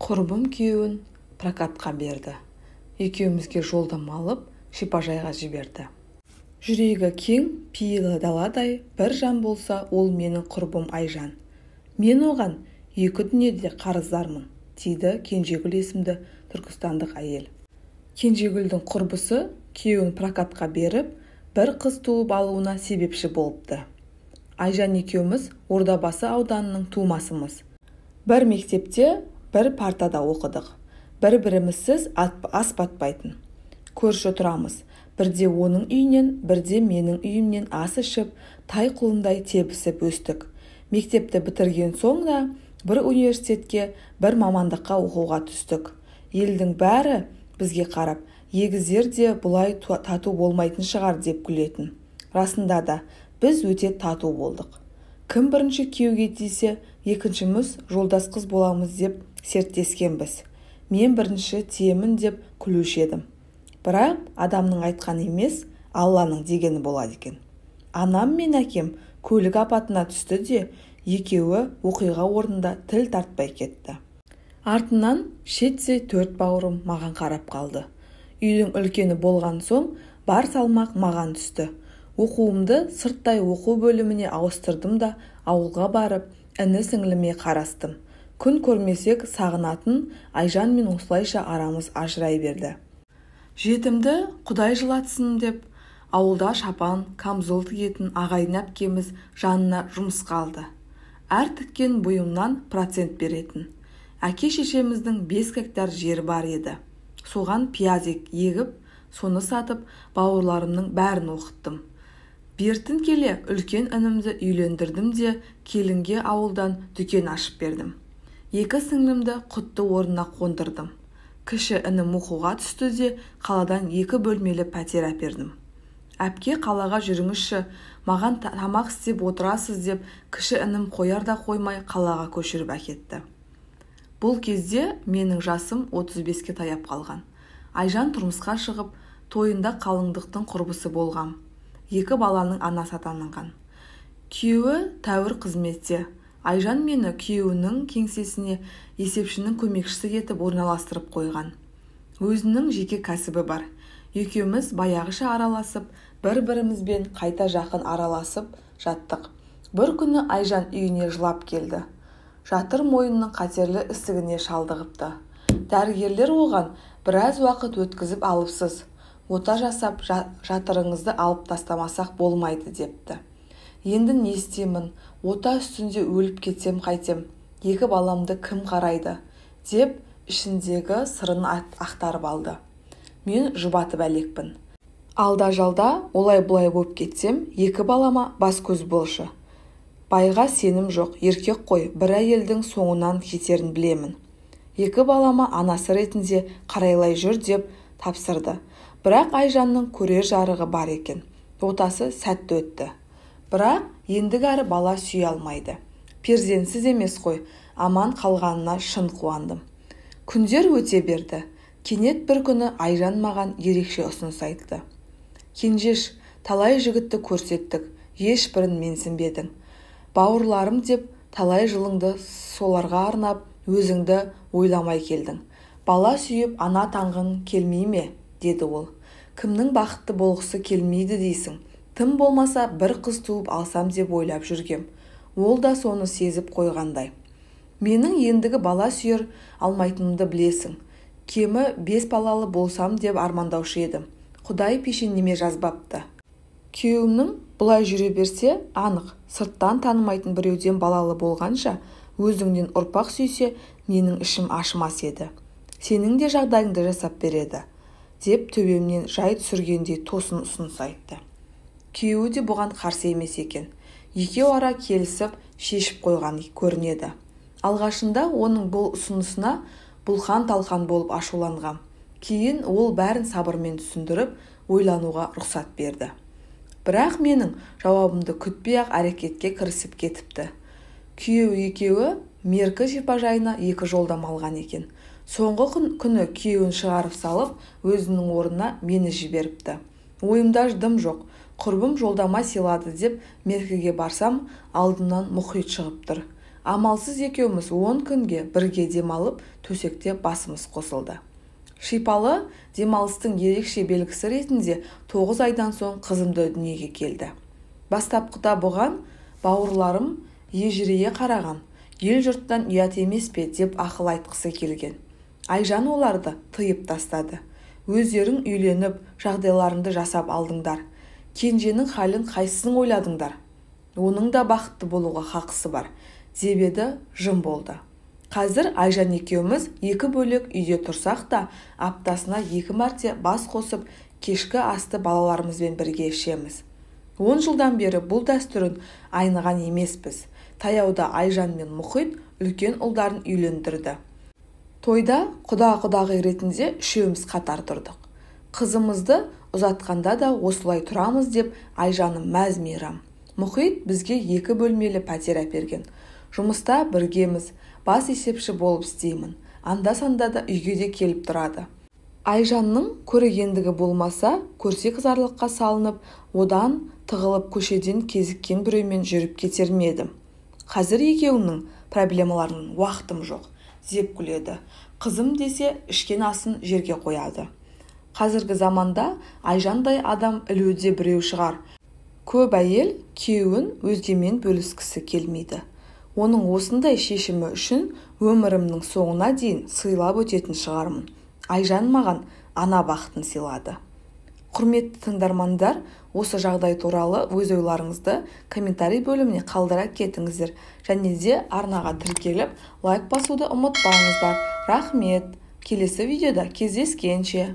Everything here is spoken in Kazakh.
Құрбым күйеуін прокатқа берді. Екеумізге жолдама алып, шипажайға жіберді. Жүрегі кең, пейілі даладай бір жан болса, ол менің құрбым Айжан. Мен оған 2 дүниеде қарыздармын, дейді Кенжегүл есімді түркістандық әйел. Кенжегүлдің құрбысы күйеуін прокатқа беріп, бір қыз туып алуына себепші болыпты. Айжан екеуміз Ордабасы ауданының тумасымыз. Бір мектепте, бір партада оқыдық. Бір-бірімізсіз ас батпайтын. Көрші тұрамыз. Бірде оның үйінен, бірде менің үйімнен ас ішіп, тай құлындай тебісіп өстік. Мектепті бітірген соң да бір университетке, бір мамандыққа оқуға түстік. Елдің бәрі бізге қарап, егіздер де бұлай тату болмайтын шығар деп күлетін. Расында да біз өте тату болдық. Кім бірінші күйеуге тисе, екіншіміз жолдас қыз боламыз деп серттескенбіз. Мен бірінші тиемін деп күлуші едім. Бірақ адамның айтқан емес, Алланың дегені болады екен. Анам мен әкем көлік апатына түсті де, екеуі оқиға орнында тіл тартпай кетті. Артынан шетсе 4 бауырым маған қарап қалды. Үйдің үлкені болған соң бар салмақ маған түсті. Оқуымды сырттай оқу бөліміне ауыстырдым да ауылға барып, іні-сіңліме қарастым. Күн көрмесек сағынатын Айжан мен осылайша арамыз ажырай берді. Жетімді Құдай жылатсын деп, ауылда шапан, камзол тігетін ағайын әпкеміз жанына жұмысқа алды. Әр тіккен бұйымнан процент беретін. Әке-шешеміздің 5 гектар жері бар еді. Соған пияз егіп, соны сатып, бауырларымның бәрін оқыттым. Бертін келе үлкен інімді үйлендірдім де, келінге ауылдан дүкен ашып бердім. 2 сіңлімді құтты орнына қондырдым. Кіші інім оқуға түсті де, қаладан 2 бөлмелі пәтер әпердім. Әпке қалаға жүріңізші, маған тамақ істеп отырасыз деп, кіші інім қояр да қоймай қалаға көшіріп әкетті. Бұл кезде менің жасым 35-ке таяп қалған. Айжан тұрмысқа шығып, тойында қалыңдықтың құрбысы болғам. 2 баланың анасы атанған. Күйеуі тәуір қызметте. Айжан мені күйеуінің кеңсесіне есепшінің көмекшісі етіп орналастырып қойған. Өзінің жеке кәсібі бар. Екеуміз баяғыша араласып, бір-бірімізбен қайта жақын араласып жаттық. Бір күні Айжан үйіне жылап келді. Жатыр мойынның қатерлі ісігіне шалдығыпты. Дәрігерлер оған біраз уақыт өткізіп алыпсыз. Ота жасап жатырыңызды алып тастамасақ болмайды депті. Енді не істеймін? Ота үстінде өліп кетсем қайтем? 2 баламды кім қарайды? Деп ішіндегі сырын ақтарып алды. Мен жұбатып әлекпін. Алда-жалда олай-бұлай болып кетсем, 2 балама бас көз болшы. Байға сенім жоқ, еркек қой, бір әйелдің соңынан кетерін білемін. 2 балама анасы ретінде қарайлай жүр деп тапсырды. Бірақ Айжанның көрер жарығы бар екен. Отасы сәтті өтті. Бірақ ендігәрі бала сүйе алмайды. Перзентсіз емес қой, аман қалғанына шын қуандым. Күндер өте берді. Кенет бір күні Айжан маған ерекше ұсыныс айтты. Кенжеш, талай жігітті көрсеттік, ешбірін менсінбедің. Бауырларым деп талай жылыңды соларға арнап, өзіңді ойламай келдің. Бала сүйіп ана таңғың келмей ме? Деді ол. Кімнің бақытты болғысы келмейді дейсің? Тым болмаса бір қыз туып алсам деп ойлап жүргем. Ол да соны сезіп қойғандай. Менің ендігі бала сүйер алмайтынымды білесің. Кемі 5 балалы болсам деп армандаушы едім. Құдай пешенеме жазбапты. Күйеуімнің бұлай жүре берсе, анық, сырттан танымайтын біреуден балалы болғанша, өзіңнен ұрпақ сүйсе, менің ішім ашымас еді. Сенің де жағдайыңды жасап береді. Деп төбемнен жай түсіргендей тосын ұсыныс айтты. Күйеуі де бұған қарсы емес екен. Екеу ара келісіп, шешіп қойған көрінеді. Алғашында оның бұл ұсынысына бұлқан-талқан болып ашуланғам. Кейін ол бәрін сабырмен түсіндіріп, ойлануға рұқсат берді. Бірақ менің жауабымды күтпей-ақ әрекетке кірісіп кетіпті. Күйеуі екеуі меркі шипажайына 2 жолдама алған екен. Соңғы күні күйеуін шығарып салып, өзінің орнына мені жіберіпті. Ойымда дым жоқ, құрбым жолдама сыйлады деп меркіге барсам, алдымнан мұхит шығып тұр. Амалсыз екеуміз 10 күнге бірге демалып, төсекте басымыз қосылды. Шипалы демалыстың ерекше белгісі ретінде 9 айдан соң қызымды дүниеге келді. Бастапқыда бұған бауырларым ежірейе қараған, ел жұрттан ұят емес пе деп ақыл айтқысы келген. Айжан оларды тыйып тастады. Өздерің үйленіп, жағдайларыңды жасап алдыңдар. Кенженің халін қайсысын ойладыңдар? Оның да бақытты болуға хақысы бар, деп еді, жым болды. Қазір Айжан екеуміз 2 бөлек үйде тұрсақ та, аптасына 2 мәрте бас қосып, кешкі асты балаларымызбен бірге ішеміз. 10 жылдан бері бұл дәстүрін айныған емеспіз. Таяуда Айжан мен Мұхит үлкен ұлдарын үйлендірді. Тойда құда-құдағи ретінде үшеуміз қатар тұрдық. Қызымызды ұзатқанда да осылай тұрамыз деп Айжаным мәз-мейрам. Мұхит бізге 2 бөлмелі пәтер әперген. Жұмыста біргеміз, бас есепші болып істеймін. Анда-санда да үйге де келіп тұрады. Айжанның көрегендігі болмаса, көрсек зарлыққа салынып, одан тығылып көшеден кезіккен біреумен жүріп кетер ме едім. Қазір екеуінің проблемаларының уақытым жоқ, деп күледі. Қызым десе ішкен асын жерге қояды. Қазіргі заманда Айжандай адам ілуде біреу шығар. Көп әйел күйеуін өзгемен бөліскісі келмейді. Оның осындай шешімі үшін өмірімнің соңына дейін сыйлап өтетін шығармын. Айжан маған ана бақытын сыйлады. Құрметті тыңдармандар, осы жағдай туралы өз ойларыңызды комментарий бөліміне қалдыра кетіңіздер. Және де арнаға тіркеліп, лайк басуды ұмытпаңыздар. Рахмет. Келесі видеода кездескенше.